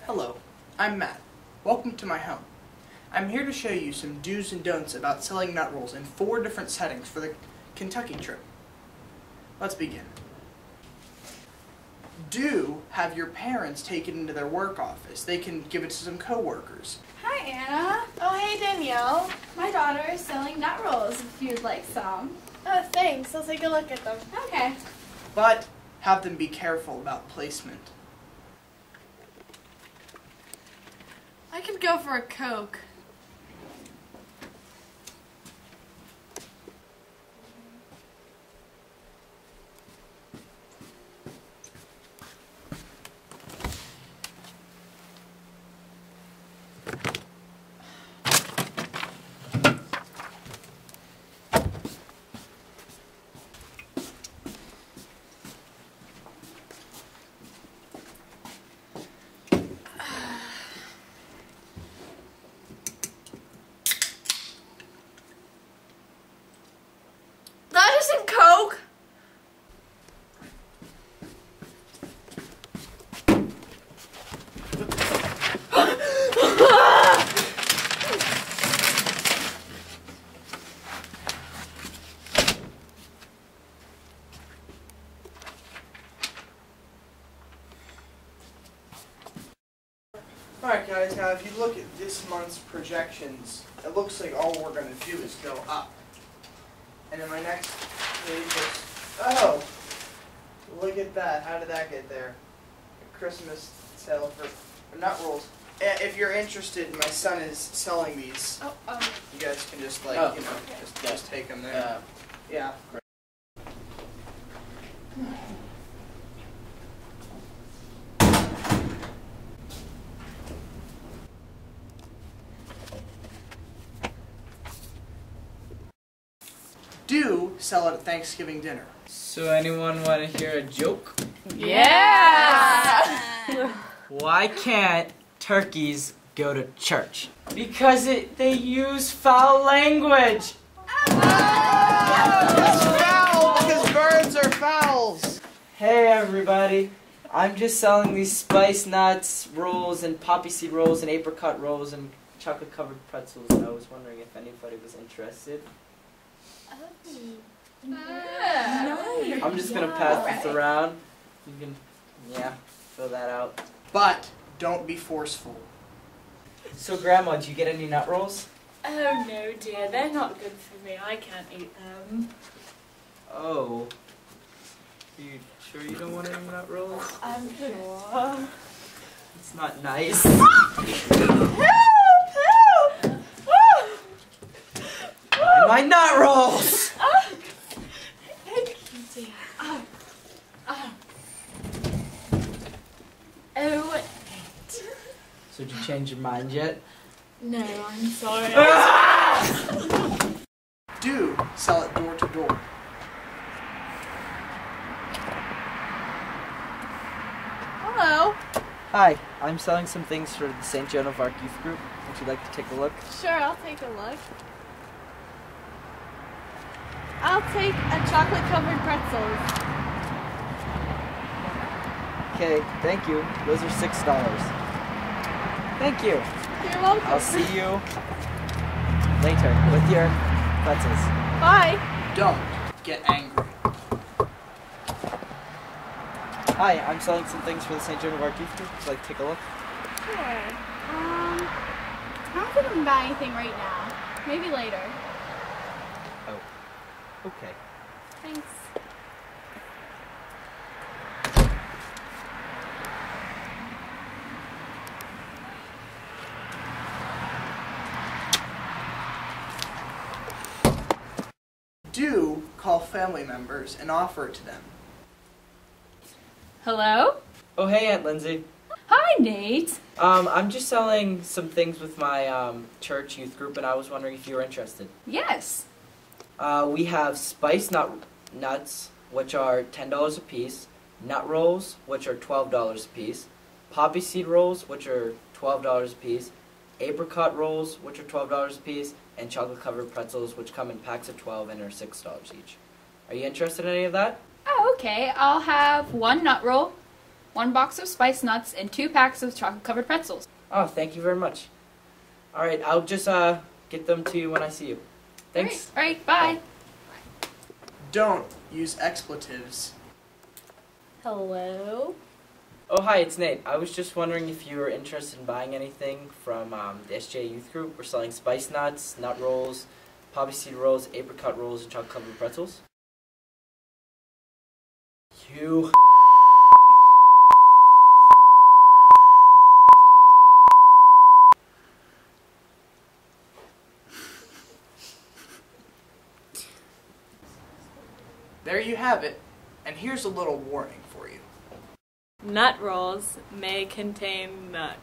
Hello, I'm Matt. Welcome to my home. I'm here to show you some do's and don'ts about selling nut rolls in 4 different settings for the Kentucky trip. Let's begin. Do have your parents take it into their work office. They can give it to some coworkers. Hi, Anna. Oh, hey, Danielle. My daughter is selling nut rolls if you'd like some. Oh, thanks. I'll take a look at them. Okay. But have them be careful about placement. I could go for a Coke. That isn't Coke! Alright guys, now if you look at this month's projections, it looks like all we're going to do is go up. And then my next page is, oh, look at that. How did that get there? A Christmas sale for nut rolls. If you're interested, my son is selling these. You guys can just just take them there. Yeah. Do sell it at Thanksgiving dinner. So anyone want to hear a joke? Yeah! Why can't turkeys go to church? Because they use foul language. It's foul because birds are fowls. Hey everybody, I'm just selling these spice nuts rolls and poppy seed rolls and apricot rolls and chocolate covered pretzels, and I was wondering if anybody was interested. I'm just gonna pass this around. You can, fill that out. But don't be forceful. So Grandma, did you get any nut rolls? Oh no dear, they're not good for me. I can't eat them. Oh. Are you sure you don't want any nut rolls? I'm sure. It's not nice. My nut rolls! Oh. So did you change your mind yet? No, I'm sorry. Do sell it door to door. Hello. Hi, I'm selling some things for the St. Joan of Arc Youth Group. Would you like to take a look? Sure, I'll take a look. I'll take a chocolate-covered pretzels. Okay, thank you. Those are $6. Thank you. You're welcome. I'll see you later with your pretzels. Bye. Don't get angry. Hi, I'm selling some things for the St. Joan of Arc Youth Group. Would you like to take a look? Sure. I don't think I can buy anything right now. Maybe later. Oh, okay. Thanks. Do call family members and offer it to them. Hello? Oh, hey, Aunt Lindsay. Hi, Nate. I'm just selling some things with my church youth group, and I was wondering if you were interested. Yes. We have spice nuts, which are $10 a piece, nut rolls, which are $12 a piece, poppy seed rolls, which are $12 a piece, apricot rolls, which are $12 a piece, and chocolate-covered pretzels, which come in packs of 12 and are $6 each. Are you interested in any of that? Oh, okay. I'll have one nut roll, 1 box of spiced nuts, and 2 packs of chocolate-covered pretzels. Oh, thank you very much. All right, I'll just get them to you when I see you. Thanks. All right, bye. Don't use expletives. Hello? Oh, hi, it's Nate. I was just wondering if you were interested in buying anything from the SJ Youth Group. We're selling spice nuts, nut rolls, poppy seed rolls, apricot rolls, and chocolate-covered pretzels. You. There you have it. And here's a little warning for you. Nut rolls may contain nuts.